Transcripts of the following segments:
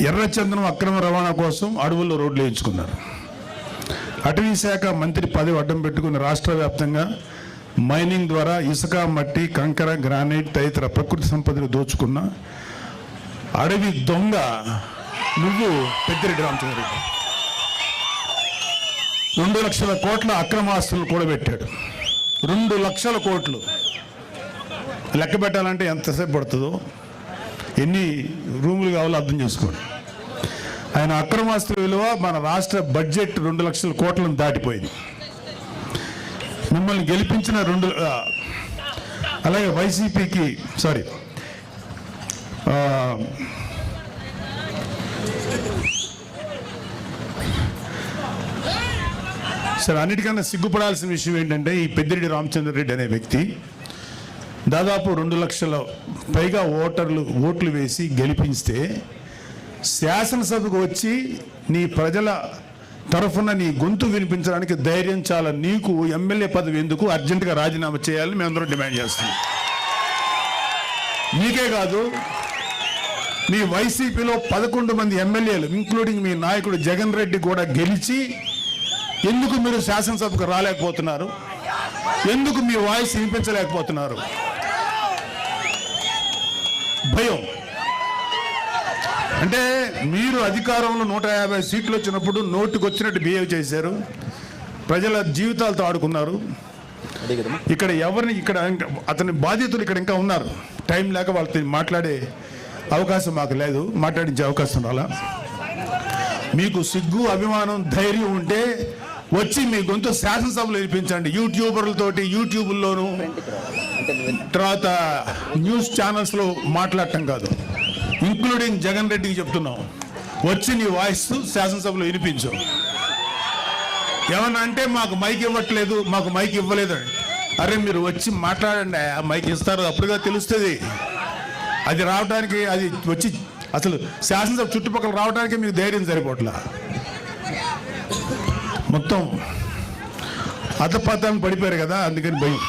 ఎర్రచందనం అక్రమ రవాణా కోసం అడవుల్లో రోడ్లు వేయించుకున్నారు. అటవీ శాఖ మంత్రి పదవి అడ్డం పెట్టుకుని రాష్ట్ర వ్యాప్తంగా మైనింగ్ ద్వారా ఇసుక, మట్టి, కంకర, గ్రానైట్ తదితర ప్రకృతి సంపదను దోచుకున్న అడవి దొంగ నువ్వు పెద్దిరెడ్డి రామచంద్రరెడ్డి. 2 లక్షల కోట్ల అక్రమ ఆస్తులు కూడబెట్టాడు. 2 లక్షల కోట్లు లెక్క పెట్టాలంటే ఎంతసేపు పడుతుందో, ఎన్ని రూములు కావాలో అర్థం చేసుకోండి. ఆయన అక్రమాస్తుల విలువ మన రాష్ట్ర బడ్జెట్ 2 లక్షల కోట్లను దాటిపోయింది. మిమ్మల్ని గెలిపించిన అలాగే వైసీపీకి సరే అన్నిటికన్నా సిగ్గుపడాల్సిన విషయం ఏంటంటే ఈ పెద్దిరెడ్డి రామచంద్రరెడ్డి అనే వ్యక్తి దాదాపు 2 లక్షల పైగా ఓట్లు వేసి గెలిపిస్తే శాసనసభకు వచ్చి నీ ప్రజల తరఫున నీ గొంతు వినిపించడానికి ధైర్యం చాలా. నీకు ఎమ్మెల్యే పదవి ఎందుకు? అర్జెంటుగా రాజీనామా చేయాలని మేమందరం డిమాండ్ చేస్తున్నాం. నీకే కాదు, మీ వైసీపీలో 11 మంది ఎమ్మెల్యేలు ఇంక్లూడింగ్ మీ నాయకుడు జగన్ రెడ్డి కూడా గెలిచి ఎందుకు మీరు శాసనసభకు రాలేకపోతున్నారు? ఎందుకు మీ వాయిస్ వినిపించలేకపోతున్నారు? భయం. అంటే మీరు అధికారంలో 150 సీట్లు వచ్చినప్పుడు నోటుకు వచ్చినట్టు బిహేవ్ చేశారు, ప్రజల జీవితాలతో ఆడుకున్నారు. ఇక్కడ అతని బాధితులు ఇక్కడ ఇంకా ఉన్నారు. టైం లేక వాళ్ళతో మాట్లాడే అవకాశం మాకు లేదు, మాట్లాడించే అవకాశం రాలా. మీకు సిగ్గు, అభిమానం, ధైర్యం ఉంటే వచ్చి మీ గొంతు శాసనసభలో వినిపించండి. యూట్యూబర్లతోటి యూట్యూబ్లోను తర్వాత న్యూస్ ఛానల్స్లో మాట్లాడటం కాదు. ఇంక్లూడింగ్ జగన్ రెడ్డికి చెప్తున్నాం, వచ్చి నీ వాయిస్ శాసనసభలో వినిపించు. ఏమన్నా అంటే మాకు మైక్ ఇవ్వట్లేదు, మాకు మైక్ ఇవ్వలేదు. అరే మీరు వచ్చి మాట్లాడండి, మైక్ ఇస్తారు, అప్పుడుగా తెలుస్తుంది. అది రావడానికి, అది వచ్చి అసలు శాసనసభ చుట్టుపక్కల రావడానికి మీకు ధైర్యం సరిపోట్లా. మొత్తం అధపాతాన్ని పడిపోయారు కదా, అందుకని భయం.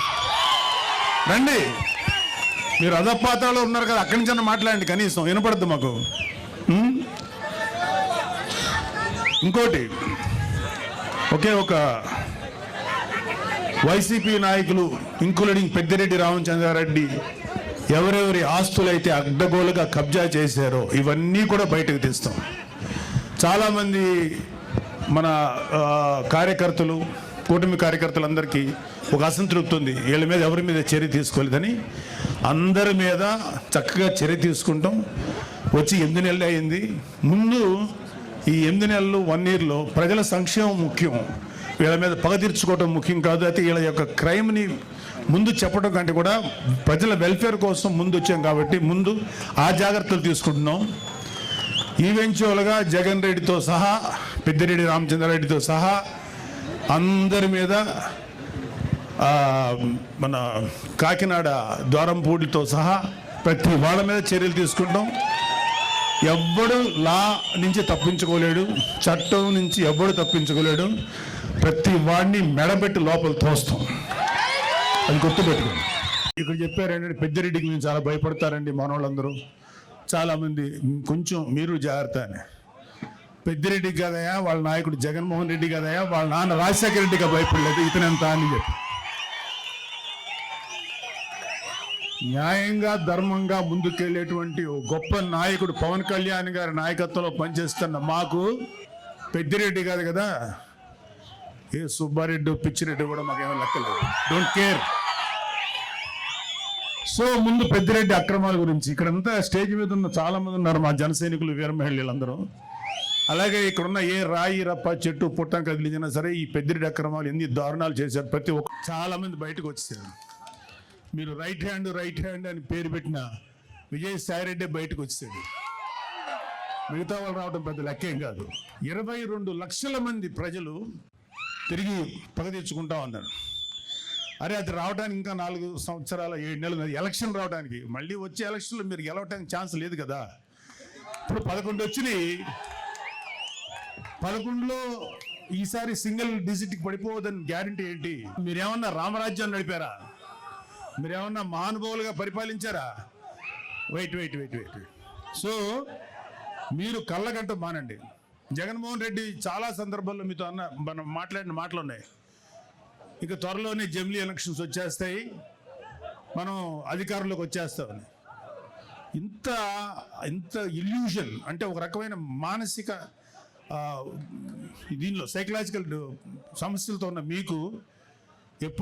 రండి, మీరు అధపాతాలో ఉన్నారు కదా, అక్కడి నుంచి మాట్లాడండి, కనీసం వినపడద్దు మాకు. ఇంకోటి, ఒక వైసీపీ నాయకులు ఇంక్లూడింగ్ పెద్దిరెడ్డి రామచంద్రారెడ్డి ఎవరెవరి ఆస్తులైతే అడ్డగోలుగా కబ్జా చేశారో ఇవన్నీ కూడా బయటకు తీస్తాం. చాలామంది మన కార్యకర్తలు, కూటమి కార్యకర్తలందరికీ ఒక అసంతృప్తి ఉంది, వీళ్ళ మీద ఎవరి మీద చర్య తీసుకోలేదని. అందరి మీద చక్కగా చర్య తీసుకుంటాం. వచ్చి 8 నెలలు అయింది. ముందు ఈ 8 నెలలు 1 ఇయర్లో ప్రజల సంక్షేమం ముఖ్యం, వీళ్ళ మీద పగ తీర్చుకోవటం ముఖ్యం కాదు. అయితే వీళ్ళ యొక్క క్రైమ్ని ముందు చెప్పడం కంటే కూడా ప్రజల వెల్ఫేర్ కోసం ముందు వచ్చాం కాబట్టి ముందు ఆ జాగ్రత్తలు తీసుకుంటున్నాం. ఈవెన్చువల్గా జగన్ రెడ్డితో సహా, పెద్దిరెడ్డి రామచంద్రారెడ్డితో సహా అందరి మీద, మన కాకినాడ ద్వారంపూడితో సహా ప్రతి వాళ్ళ మీద చర్యలు తీసుకుంటాం. ఎవ్వడు లా నుంచి తప్పించుకోలేడు, చట్టం నుంచి ఎవ్వడు తప్పించుకోలేడు. ప్రతి వాడిని మెడబెట్టి లోపల తోస్తాం, అది గుర్తుపెట్టుకోండి. ఇక్కడ చెప్పారంటే పెద్దిరెడ్డికి మేము చాలా భయపడతారండి మనోళ్ళందరూ. చాలామంది కొంచెం మీరు జాగ్రత్త అని. పెద్దిరెడ్డికి కదయా, వాళ్ళ నాయకుడు జగన్మోహన్ రెడ్డి కదయా, వాళ్ళ నాన్న రాజశేఖర రెడ్డిగా భయపడలేదు, ఇతనంతా అని చెప్పి న్యాయంగా ధర్మంగా ముందుకెళ్ళేటువంటి గొప్ప నాయకుడు పవన్ కళ్యాణ్ గారి నాయకత్వంలో పనిచేస్తున్న మాకు పెద్దిరెడ్డి కాదు కదా, ఏ సుబ్బారెడ్డి పిచ్చిరెడ్డి కూడా మాకేమో లెక్కలేదు, డోంట్ కేర్. సో ముందు పెద్దిరెడ్డి అక్రమాల గురించి ఇక్కడంతా స్టేజ్ మీద ఉన్న చాలా మంది ఉన్నారు, మా జన సైనికులు, వీర మహిళలందరూ. అలాగే ఇక్కడున్న ఏ రాయి రప్ప చెట్టు పుట్టం కదిలించినా సరే ఈ పెద్దిరెడ్డి అక్రమాలు ఎన్ని దారుణాలు చేశారు ప్రతి ఒక్క చాలా మంది బయటకు వచ్చేసారు. మీరు రైట్ హ్యాండ్ అని పేరు పెట్టిన విజయసాయిరెడ్డి బయటకు వచ్చేసాడు, మిగతా వాళ్ళు రావడం పెద్ద లెక్కేం కాదు. 22 లక్షల మంది ప్రజలు తిరిగి పగ తెచ్చుకుంటా ఉన్నారు. అరే అది రావడానికి ఇంకా 4 సంవత్సరాల 7 నెలలు, ఎలక్షన్ రావడానికి. మళ్ళీ వచ్చే ఎలక్షన్లో మీరు గెలవడానికి ఛాన్స్ లేదు కదా. ఇప్పుడు 11 వచ్చినాయి, 11లో ఈసారి సింగిల్ డిజిట్కి పడిపోవద్దని గ్యారంటీ ఏంటి? మీరేమన్నా రామరాజ్యాన్ని నడిపారా? మీరేమన్నా మహానుభావులుగా పరిపాలించారా? వెయిట్. సో మీరు కళ్ళగంట మానండి. జగన్మోహన్ రెడ్డి చాలా సందర్భాల్లో మీతో మనం మాట్లాడిన మాటలు ఉన్నాయి. ఇక త్వరలోనే జమిలీ ఎలక్షన్స్ వచ్చేస్తాయి, మనం అధికారంలోకి వచ్చేస్తామని. ఇంత ఇంత ఇల్యూషన్ అంటే ఒక రకమైన మానసిక దీనిలో సైకలాజికల్ సమస్యలతో ఉన్న మీకు